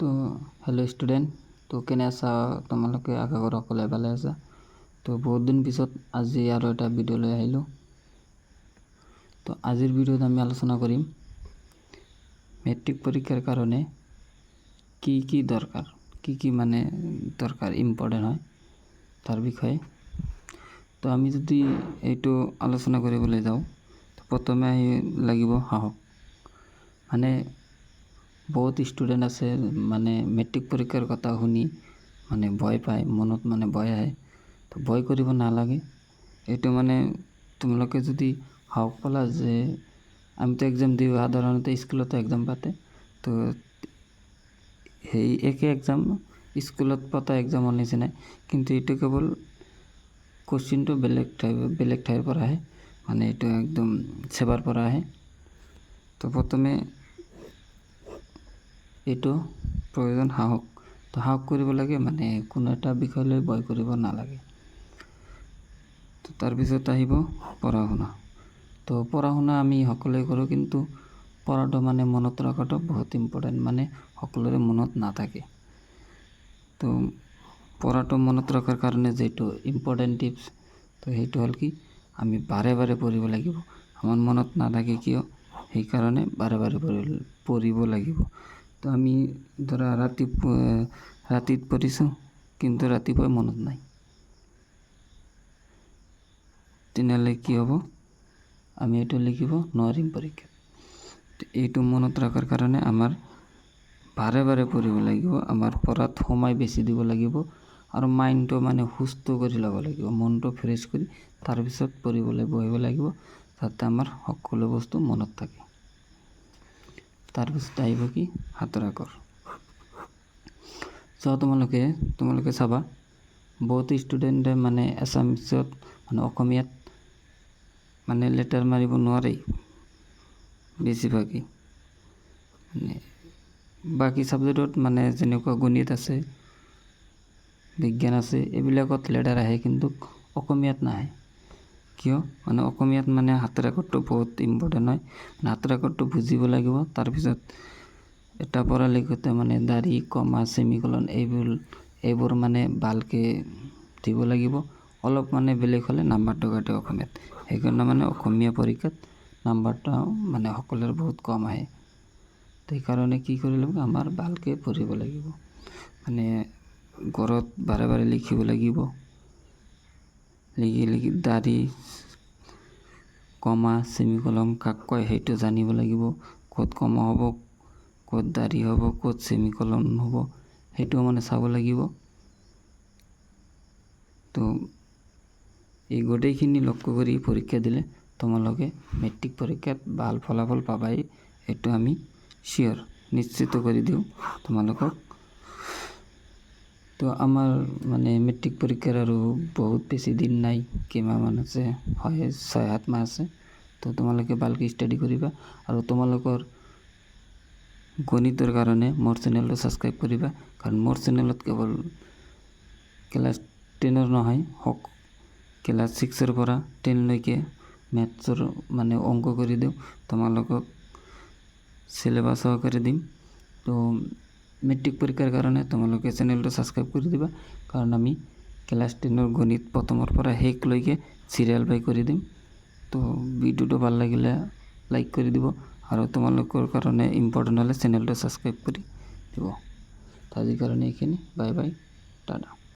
তো hello' student, তো কেনে আছা? তোমালোকে আশা কৰোঁ সকলোৱে ভালে আছা। তো বহুত দিন পিছত আজি আৰু এটা ভিডিঅ' লৈ আহিলোঁ। তো আজিৰ ভিডিঅ'ত আমি আলোচনা কৰিম মেট্ৰিক পৰীক্ষাৰ কাৰণে কি কি দৰকাৰ, কি মানে দৰকাৰ, ইম্পৰ্টেণ্ট হয় তাৰ বিষয়ে। তো আমি যদি এইটো আলোচনা কৰিবলৈ যাওঁ, তো প্ৰথমে লাগিব সাহস। মানে বহুত ষ্টুডেণ্ট আছে মানে মেট্ৰিক পৰীক্ষাৰ কথা শুনি মানে ভয় পায়, মনত মানে ভয় আহে। তো ভয় কৰিব নালাগে। এইটো মানে তোমালোকে যদি সাহস পালা যে আমিতো এক্সাম দিওঁ, সাধাৰণতে স্কুলতো এক্সাম পাতে, তো সেই একে এক্সাম স্কুলত পতা এক্সামৰ নিচিনাই, কিন্তু এইটো কেৱল কুৱেশ্যনটো বেলেগ ঠাইৰ পৰা আহে, মানে এইটো একদম চেবাৰ পৰা আহে। তো প্ৰথমে এইটো প্ৰয়োজন সাহস। তো সাহস কৰিব লাগে, মানে কোনো এটা বিষয় লৈ ভয় কৰিব নালাগে। তো তাৰপিছত আহিব পঢ়া শুনা। তো পঢ়া শুনা আমি সকলোৱে কৰোঁ, কিন্তু পঢ়াটো মানে মনত ৰখাটো বহুত ইম্পৰ্টেণ্ট, মানে সকলোৰে মনত নাথাকে। তো পঢ়াটো মনত ৰখাৰ কাৰণে যিটো ইম্পৰ্টেণ্ট টিপছ, তো সেইটো হ'ল কি, আমি বাৰে বাৰে পঢ়িব লাগিব। আমাৰ মনত নাথাকে কিয়, সেইকাৰণে বাৰে বাৰে পঢ়িব লাগিব। তো আমি ধৰা ৰাতিত পঢ়িছোঁ, কিন্তু ৰাতিপুৱা মনত নাই, তেনেহ'লে কি হ'ব, আমি এইটো লিখিব নোৱাৰিম পৰীক্ষাত। এইটো মনত ৰখাৰ কাৰণে আমাৰ বাৰে বাৰে পঢ়িব লাগিব, আমাৰ পঢ়াত সময় বেছি দিব লাগিব, আৰু মাইণ্ডটো মানে সুস্থ কৰি ল'ব লাগিব, মনটো ফ্ৰেছ কৰি তাৰপিছত পঢ়িবলৈ বহিব লাগিব, যাতে আমাৰ সকলো বস্তু মনত থাকে। তাৰপিছত আহিব কি, হাতৰ আখৰ। তোমালোকে চাবা বহুত ষ্টুডেণ্টে মানে এছামিছত মানে অসমীয়াত মানে লেটাৰ মাৰিব নোৱাৰেই বেছিভাগেই। মানে বাকী ছাবজেক্টত মানে যেনেকুৱা গণিত আছে, বিজ্ঞান আছে, এইবিলাকত লেটাৰ আহে, কিন্তু অসমীয়াত নাহে। কিয়? মানে অসমীয়াত মানে হাতৰ আখৰটো বহুত ইম্পৰ্টেণ্ট হয়। মানে হাতৰ আখৰটো বুজিব লাগিব। তাৰপিছত এটা পঢ়া লিখোঁতে মানে দাঢ়ি, কমা, ছেমিকলন এইবোৰ মানে ভালকৈ দিব লাগিব। অলপ মানে বেলেগ হ'লে নাম্বাৰটো কাটে অসমীয়াত, সেইকাৰণে মানে অসমীয়া পৰীক্ষাত নাম্বাৰটো মানে সকলোৰে বহুত কম আহে। সেইকাৰণে কি কৰিব লাগিব, আমাৰ ভালকৈ পঢ়িব লাগিব, মানে ঘৰত বাৰে বাৰে লিখিব লাগিব, লিখি দাঢ়ি, কমা, ছেমিকলন কাক কয় সেইটো জানিব লাগিব। ক'ত কমা হ'ব, ক'ত দাঢ়ি হ'ব, ক'ত ছেমিকলন হ'ব, সেইটো মানে চাব লাগিব। তো এই গোটেইখিনি লক্ষ্য কৰি পৰীক্ষা দিলে তোমালোকে মেট্ৰিক পৰীক্ষাত ভাল ফলাফল পাবাই, এইটো আমি চিয়'ৰ, নিশ্চিত কৰি দিওঁ তোমালোকক। তো আমাৰ মানে মেট্ৰিক পৰীক্ষাৰ আৰু বহুত বেছি দিন নাই, কেইমাহমান আছে, 6-7 মাহ আছে। তো তোমালোকে ভালকৈ ষ্টাডি কৰিবা, আৰু তোমালোকৰ গণিতৰ কাৰণে মোৰ চেনেলটো ছাবস্ক্ৰাইব কৰিবা, কাৰণ মোৰ চেনেলত কেৱল ক্লাছ 10 নহয়, ক্লাছ 6 পৰা 10লৈকে মেথছৰ মানে অংক কৰি দিওঁ, তোমালোকক চিলেবাছ সহকাৰে দিম। তো মেট্ৰিক পৰীক্ষাৰ কাৰণে তোমালোকে চেনেলটো ছাবস্ক্ৰাইব কৰি দিবা, কাৰণ আমি ক্লাছ 10 গণিত প্ৰথমৰ পৰা শেষলৈকে চিৰিয়েল বাই কৰি দিম। তো ভিডিঅ'টো ভাল লাগিলে লাইক কৰি দিব, আৰু তোমালোকৰ কাৰণে ইম্পৰ্টেণ্ট হ'লে চেনেলটো ছাবস্ক্ৰাইব কৰি দিব। তো আজিৰ কাৰণে এইখিনি, বাই বাই, টাটা।